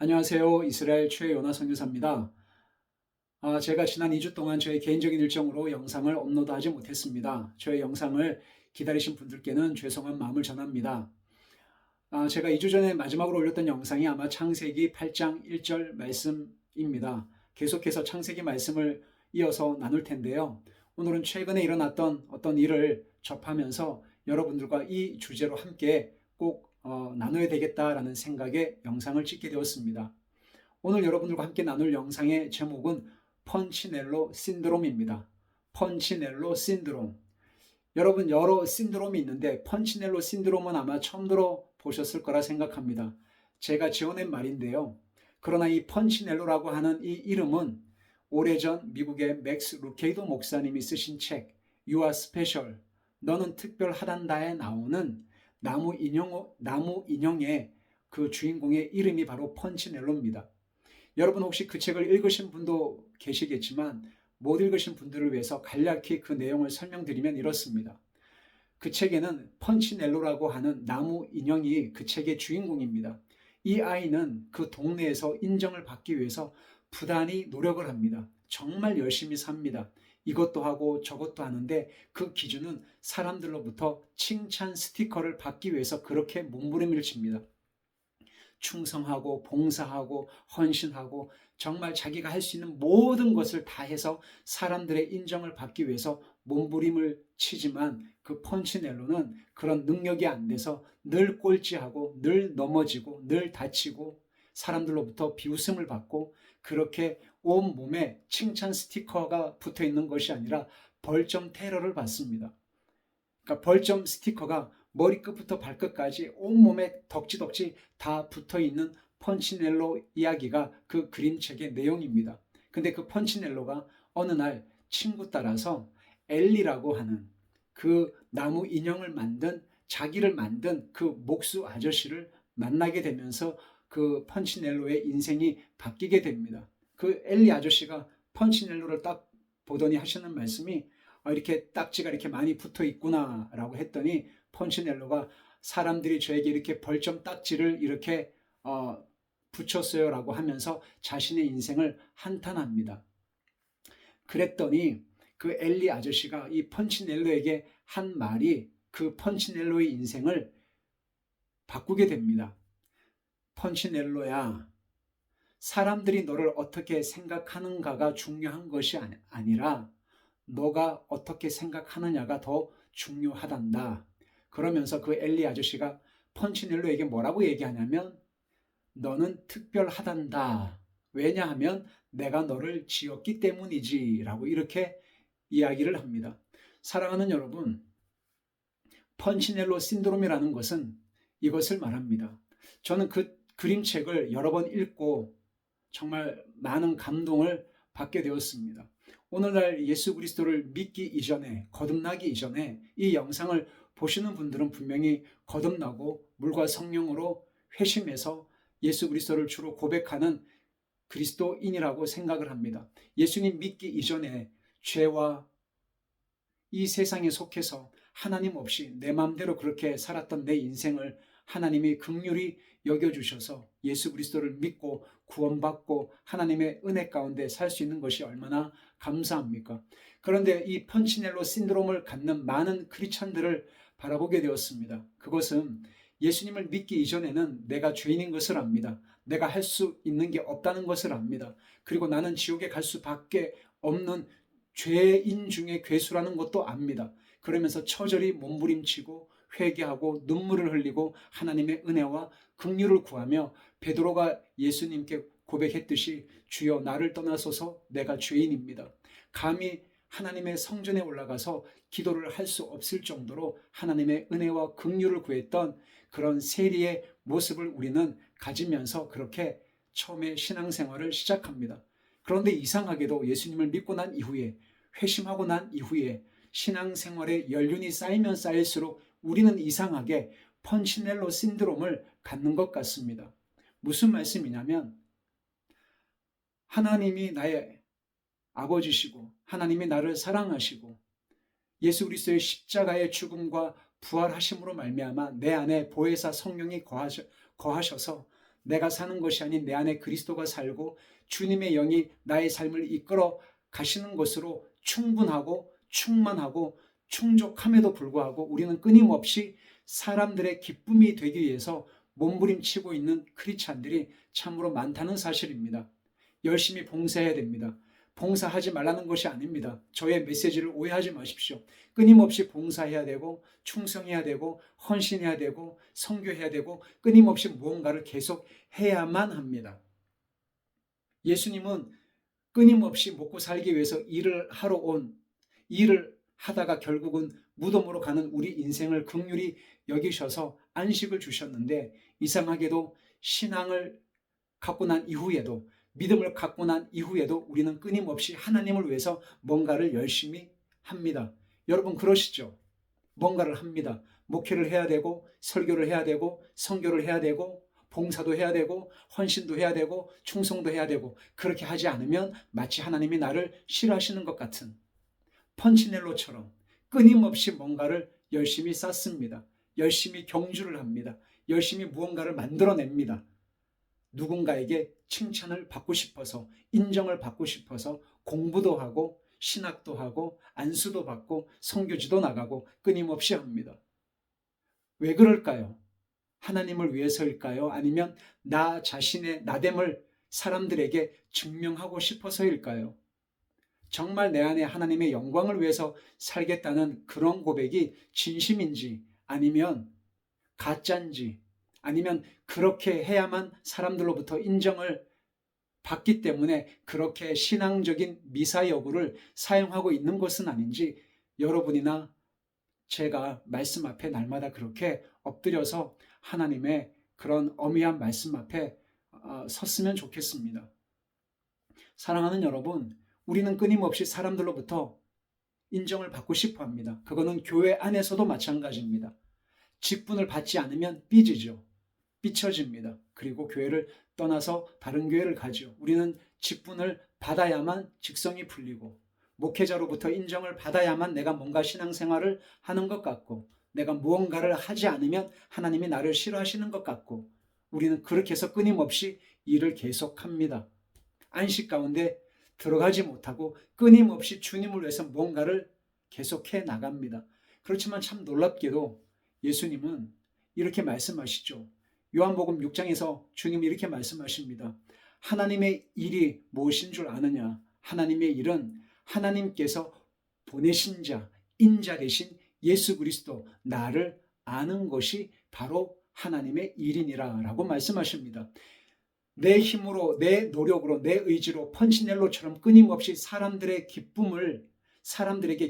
안녕하세요. 이스라엘 최요나 선교사입니다. 제가 지난 2주 동안 저의 개인적인 일정으로 영상을 업로드하지 못했습니다. 저의 영상을 기다리신 분들께는 죄송한 마음을 전합니다. 제가 2주 전에 마지막으로 올렸던 영상이 아마 창세기 8장 1절 말씀입니다. 계속해서 창세기 말씀을 이어서 나눌 텐데요. 오늘은 최근에 일어났던 어떤 일을 접하면서 여러분들과 이 주제로 함께 꼭 나눠야 되겠다라는 생각에 영상을 찍게 되었습니다. 오늘 여러분들과 함께 나눌 영상의 제목은 펀치넬로 신드롬입니다. 펀치넬로 신드롬. 여러분, 여러 신드롬이 있는데 펀치넬로 신드롬은 아마 처음 들어보셨을 거라 생각합니다. 제가 지어낸 말인데요. 그러나 이 펀치넬로라고 하는 이 이름은 오래전 미국의 맥스 루케이도 목사님이 쓰신 책 You are special, 너는 특별하단다에 나오는 나무 인형의 그 주인공의 이름이 바로 펀치넬로입니다. 여러분 혹시 그 책을 읽으신 분도 계시겠지만 못 읽으신 분들을 위해서 간략히 그 내용을 설명드리면 이렇습니다. 그 책에는 펀치넬로라고 하는 나무 인형이 그 책의 주인공입니다. 이 아이는 그 동네에서 인정을 받기 위해서 부단히 노력을 합니다. 정말 열심히 삽니다. 이것도 하고 저것도 하는데 그 기준은 사람들로부터 칭찬 스티커를 받기 위해서 그렇게 몸부림을 칩니다. 충성하고 봉사하고 헌신하고 정말 자기가 할 수 있는 모든 것을 다 해서 사람들의 인정을 받기 위해서 몸부림을 치지만 그 펀치넬로는 그런 능력이 안 돼서 늘 꼴찌하고 늘 넘어지고 늘 다치고 사람들로부터 비웃음을 받고 그렇게 온몸에 칭찬 스티커가 붙어 있는 것이 아니라 벌점 테러를 받습니다. 그러니까 벌점 스티커가 머리끝부터 발끝까지 온몸에 덕지덕지 다 붙어있는 펀치넬로 이야기가 그 그림책의 내용입니다. 근데 그 펀치넬로가 어느 날 친구 따라서 엘리라고 하는 그 나무 인형을 만든 자기를 만든 그 목수 아저씨를 만나게 되면서 그 펀치넬로의 인생이 바뀌게 됩니다. 그 엘리 아저씨가 펀치넬로를 딱 보더니 하시는 말씀이 이렇게 딱지가 이렇게 많이 붙어 있구나라고 했더니 펀치넬로가 사람들이 저에게 이렇게 벌점 딱지를 이렇게 붙였어요라고 하면서 자신의 인생을 한탄합니다. 그랬더니 그 엘리 아저씨가 이 펀치넬로에게 한 말이 그 펀치넬로의 인생을 바꾸게 됩니다. 펀치넬로야, 사람들이 너를 어떻게 생각하는가가 중요한 것이 아니라 너가 어떻게 생각하느냐가 더 중요하단다. 그러면서 그 엘리 아저씨가 펀치넬로에게 뭐라고 얘기하냐면 너는 특별하단다. 왜냐하면 내가 너를 지었기 때문이지 라고 이렇게 이야기를 합니다. 사랑하는 여러분, 펀치넬로 신드롬이라는 것은 이것을 말합니다. 저는 그 그림책을 여러 번 읽고 정말 많은 감동을 받게 되었습니다. 오늘날 예수 그리스도를 믿기 이전에, 거듭나기 이전에 이 영상을 보시는 분들은 분명히 거듭나고 물과 성령으로 회심해서 예수 그리스도를 주로 고백하는 그리스도인이라고 생각을 합니다. 예수님 믿기 이전에 죄와 이 세상에 속해서 하나님 없이 내 마음대로 그렇게 살았던 내 인생을 하나님이 긍휼히 여겨주셔서 예수 그리스도를 믿고 구원받고 하나님의 은혜 가운데 살 수 있는 것이 얼마나 감사합니까? 그런데 이 펀치넬로 신드롬을 갖는 많은 크리스찬들을 바라보게 되었습니다. 그것은 예수님을 믿기 이전에는 내가 죄인인 것을 압니다. 내가 할 수 있는 게 없다는 것을 압니다. 그리고 나는 지옥에 갈 수밖에 없는 죄인 중에 괴수라는 것도 압니다. 그러면서 처절히 몸부림치고 회개하고 눈물을 흘리고 하나님의 은혜와 긍휼을 구하며 베드로가 예수님께 고백했듯이 주여 나를 떠나소서 내가 죄인입니다. 감히 하나님의 성전에 올라가서 기도를 할 수 없을 정도로 하나님의 은혜와 긍휼을 구했던 그런 세리의 모습을 우리는 가지면서 그렇게 처음에 신앙생활을 시작합니다. 그런데 이상하게도 예수님을 믿고 난 이후에 회심하고 난 이후에 신앙생활에 연륜이 쌓이면 쌓일수록 우리는 이상하게 펀치넬로 신드롬을 갖는 것 같습니다. 무슨 말씀이냐면 하나님이 나의 아버지시고 하나님이 나를 사랑하시고 예수 그리스도의 십자가의 죽음과 부활하심으로 말미암아 내 안에 보혜사 성령이 거하셔서 내가 사는 것이 아닌 내 안에 그리스도가 살고 주님의 영이 나의 삶을 이끌어 가시는 것으로 충분하고 충만하고 충족함에도 불구하고 우리는 끊임없이 사람들의 기쁨이 되기 위해서 몸부림치고 있는 크리스찬들이 참으로 많다는 사실입니다. 열심히 봉사해야 됩니다. 봉사하지 말라는 것이 아닙니다. 저의 메시지를 오해하지 마십시오. 끊임없이 봉사해야 되고 충성해야 되고 헌신해야 되고 선교해야 되고 끊임없이 무언가를 계속 해야만 합니다. 예수님은 끊임없이 먹고 살기 위해서 일을 하다가 결국은 무덤으로 가는 우리 인생을 긍휼히 여기셔서 안식을 주셨는데, 이상하게도 신앙을 갖고 난 이후에도, 믿음을 갖고 난 이후에도 우리는 끊임없이 하나님을 위해서 뭔가를 열심히 합니다. 여러분 그러시죠? 뭔가를 합니다. 목회를 해야 되고 설교를 해야 되고 선교를 해야 되고 봉사도 해야 되고 헌신도 해야 되고 충성도 해야 되고, 그렇게 하지 않으면 마치 하나님이 나를 싫어하시는 것 같은 펀치넬로처럼 끊임없이 뭔가를 열심히 쌓습니다. 열심히 경주를 합니다. 열심히 무언가를 만들어냅니다. 누군가에게 칭찬을 받고 싶어서, 인정을 받고 싶어서 공부도 하고 신학도 하고 안수도 받고 선교지도 나가고 끊임없이 합니다. 왜 그럴까요? 하나님을 위해서일까요? 아니면 나 자신의 나됨을 사람들에게 증명하고 싶어서일까요? 정말 내 안에 하나님의 영광을 위해서 살겠다는 그런 고백이 진심인지, 아니면 가짜인지, 아니면 그렇게 해야만 사람들로부터 인정을 받기 때문에 그렇게 신앙적인 미사여구를 사용하고 있는 것은 아닌지, 여러분이나 제가 말씀 앞에 날마다 그렇게 엎드려서 하나님의 그런 어미한 말씀 앞에 섰으면 좋겠습니다. 사랑하는 여러분, 우리는 끊임없이 사람들로부터 인정을 받고 싶어 합니다. 그거는 교회 안에서도 마찬가지입니다. 직분을 받지 않으면 삐지죠. 삐쳐집니다. 그리고 교회를 떠나서 다른 교회를 가죠. 우리는 직분을 받아야만 직성이 풀리고, 목회자로부터 인정을 받아야만 내가 뭔가 신앙생활을 하는 것 같고, 내가 무언가를 하지 않으면 하나님이 나를 싫어하시는 것 같고, 우리는 그렇게 해서 끊임없이 일을 계속합니다. 안식 가운데 들어가지 못하고 끊임없이 주님을 위해서 뭔가를 계속해 나갑니다. 그렇지만 참 놀랍게도 예수님은 이렇게 말씀하시죠. 요한복음 6장에서 주님이 이렇게 말씀하십니다. 하나님의 일이 무엇인 줄 아느냐? 하나님의 일은 하나님께서 보내신 자, 인자 되신 예수 그리스도 나를 아는 것이 바로 하나님의 일이니라 라고 말씀하십니다. 내 힘으로, 내 노력으로, 내 의지로 펀치넬로처럼 끊임없이 사람들에게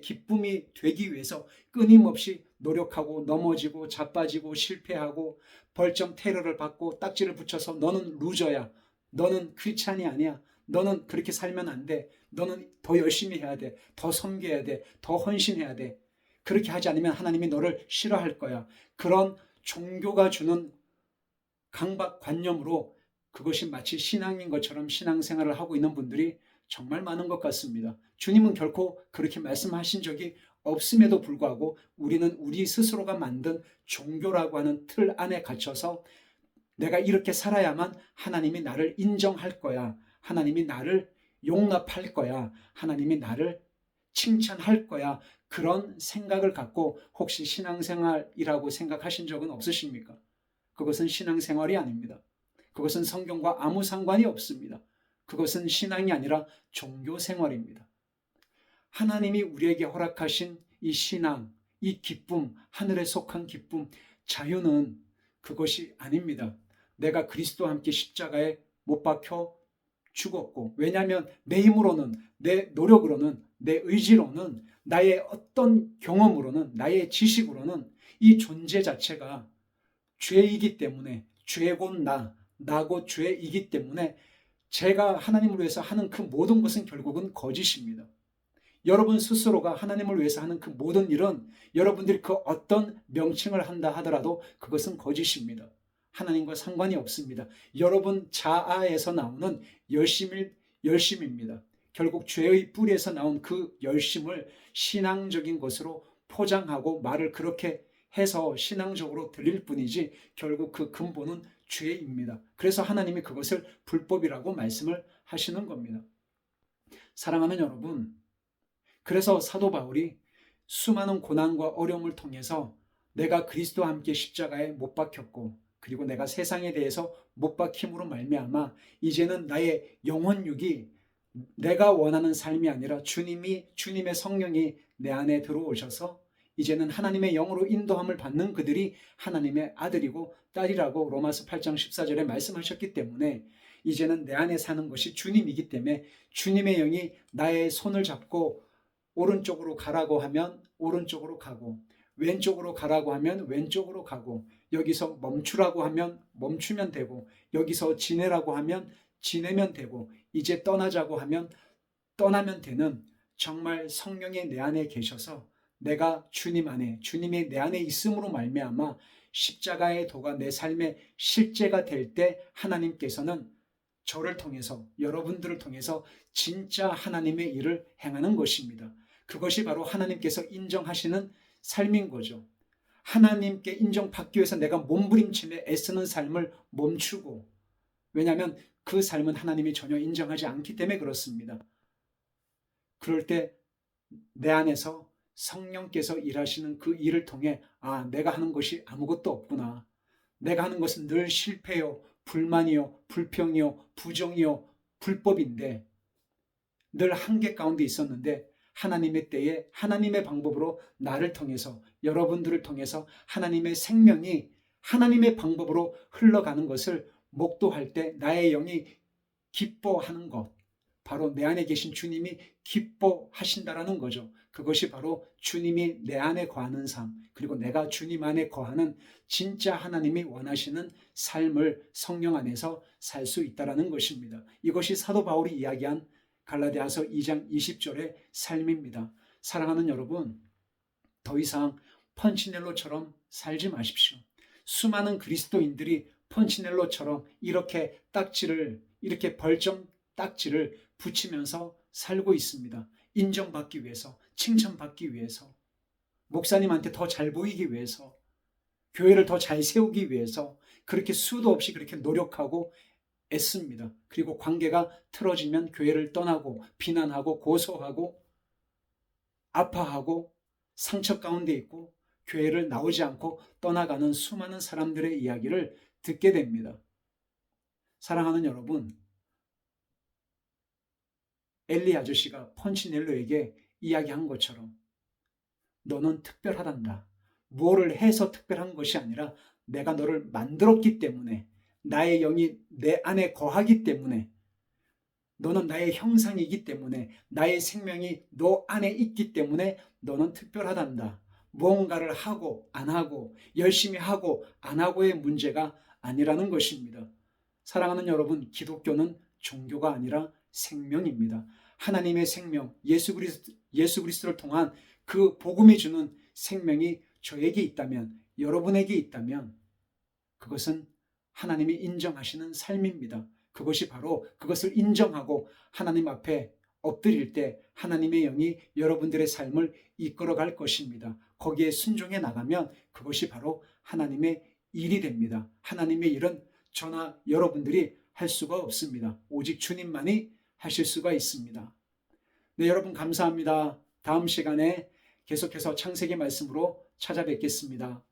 기쁨이 되기 위해서 끊임없이 노력하고 넘어지고 자빠지고 실패하고 벌점 테러를 받고 딱지를 붙여서 너는 루저야, 너는 크리스찬이 아니야, 너는 그렇게 살면 안 돼, 너는 더 열심히 해야 돼, 더 섬겨야 돼, 더 헌신해야 돼, 그렇게 하지 않으면 하나님이 너를 싫어할 거야. 그런 종교가 주는 강박관념으로 그것이 마치 신앙인 것처럼 신앙생활을 하고 있는 분들이 정말 많은 것 같습니다. 주님은 결코 그렇게 말씀하신 적이 없음에도 불구하고 우리는 우리 스스로가 만든 종교라고 하는 틀 안에 갇혀서 내가 이렇게 살아야만 하나님이 나를 인정할 거야, 하나님이 나를 용납할 거야, 하나님이 나를 칭찬할 거야, 그런 생각을 갖고 혹시 신앙생활이라고 생각하신 적은 없으십니까? 그것은 신앙생활이 아닙니다. 그것은 성경과 아무 상관이 없습니다. 그것은 신앙이 아니라 종교생활입니다. 하나님이 우리에게 허락하신 이 신앙, 이 기쁨, 하늘에 속한 기쁨, 자유는 그것이 아닙니다. 내가 그리스도와 함께 십자가에 못 박혀 죽었고, 왜냐하면 내 힘으로는, 내 노력으로는, 내 의지로는, 나의 어떤 경험으로는, 나의 지식으로는 이 존재 자체가 죄이기 때문에, 죄곧 나곧 죄이기 때문에 제가 하나님을 위해서 하는 그 모든 것은 결국은 거짓입니다. 여러분 스스로가 하나님을 위해서 하는 그 모든 일은 여러분들이 그 어떤 명칭을 한다 하더라도 그것은 거짓입니다. 하나님과 상관이 없습니다. 여러분 자아에서 나오는 열심입니다. 결국 죄의 뿌리에서 나온 그 열심을 신앙적인 것으로 포장하고 말을 그렇게 해서 신앙적으로 들릴 뿐이지 결국 그 근본은 죄입니다. 그래서 하나님이 그것을 불법이라고 말씀을 하시는 겁니다. 사랑하는 여러분, 그래서 사도 바울이 수많은 고난과 어려움을 통해서 내가 그리스도와 함께 십자가에 못 박혔고, 그리고 내가 세상에 대해서 못 박힘으로 말미암아 이제는 나의 영혼육이 내가 원하는 삶이 아니라 주님의 성령이 내 안에 들어오셔서 이제는 하나님의 영으로 인도함을 받는 그들이 하나님의 아들이고 딸이라고 로마서 8장 14절에 말씀하셨기 때문에 이제는 내 안에 사는 것이 주님이기 때문에 주님의 영이 나의 손을 잡고 오른쪽으로 가라고 하면 오른쪽으로 가고, 왼쪽으로 가라고 하면 왼쪽으로 가고, 여기서 멈추라고 하면 멈추면 되고, 여기서 지내라고 하면 지내면 되고, 이제 떠나자고 하면 떠나면 되는, 정말 성령이 내 안에 계셔서 내가 주님 안에, 주님이 내 안에 있음으로 말미암아 십자가의 도가 내 삶의 실제가 될 때 하나님께서는 저를 통해서, 여러분들을 통해서 진짜 하나님의 일을 행하는 것입니다. 그것이 바로 하나님께서 인정하시는 삶인 거죠. 하나님께 인정받기 위해서 내가 몸부림치며 애쓰는 삶을 멈추고, 왜냐하면 그 삶은 하나님이 전혀 인정하지 않기 때문에 그렇습니다. 그럴 때 내 안에서 성령께서 일하시는 그 일을 통해 내가 하는 것이 아무것도 없구나. 내가 하는 것은 늘 실패요, 불만이요, 불평이요, 부정이요, 불법인데 늘 한계 가운데 있었는데 하나님의 때에 하나님의 방법으로 나를 통해서, 여러분들을 통해서 하나님의 생명이 하나님의 방법으로 흘러가는 것을 목도할 때 나의 영이 기뻐하는 것, 바로 내 안에 계신 주님이 기뻐하신다라는 거죠. 그것이 바로 주님이 내 안에 거하는 삶, 그리고 내가 주님 안에 거하는 진짜 하나님이 원하시는 삶을 성령 안에서 살 수 있다는 것입니다. 이것이 사도 바울이 이야기한 갈라디아서 2장 20절의 삶입니다. 사랑하는 여러분, 더 이상 펀치넬로처럼 살지 마십시오. 수많은 그리스도인들이 펀치넬로처럼 이렇게 벌점 딱지를 붙이면서 살고 있습니다. 인정받기 위해서, 칭찬받기 위해서, 목사님한테 더 잘 보이기 위해서, 교회를 더 잘 세우기 위해서 그렇게 수도 없이 그렇게 노력하고 애씁니다. 그리고 관계가 틀어지면 교회를 떠나고 비난하고 고소하고 아파하고 상처 가운데 있고 교회를 나오지 않고 떠나가는 수많은 사람들의 이야기를 듣게 됩니다. 사랑하는 여러분, 엘리 아저씨가 펀치넬로에게 이야기한 것처럼 너는 특별하단다. 뭐를 해서 특별한 것이 아니라 내가 너를 만들었기 때문에, 나의 영이 내 안에 거하기 때문에, 너는 나의 형상이기 때문에, 나의 생명이 너 안에 있기 때문에 너는 특별하단다. 무언가를 하고 안 하고, 열심히 하고 안 하고의 문제가 아니라는 것입니다. 사랑하는 여러분, 기독교는 종교가 아니라 생명입니다. 하나님의 생명, 예수 그리스도를 통한 그 복음이 주는 생명이 저에게 있다면, 여러분에게 있다면 그것은 하나님이 인정하시는 삶입니다. 그것이 바로 그것을 인정하고 하나님 앞에 엎드릴 때 하나님의 영이 여러분들의 삶을 이끌어갈 것입니다. 거기에 순종해 나가면 그것이 바로 하나님의 일이 됩니다. 하나님의 일은 저나 여러분들이 할 수가 없습니다. 오직 주님만이 하실 수가 있습니다. 네, 여러분 감사합니다. 다음 시간에 계속해서 창세기 말씀으로 찾아뵙겠습니다.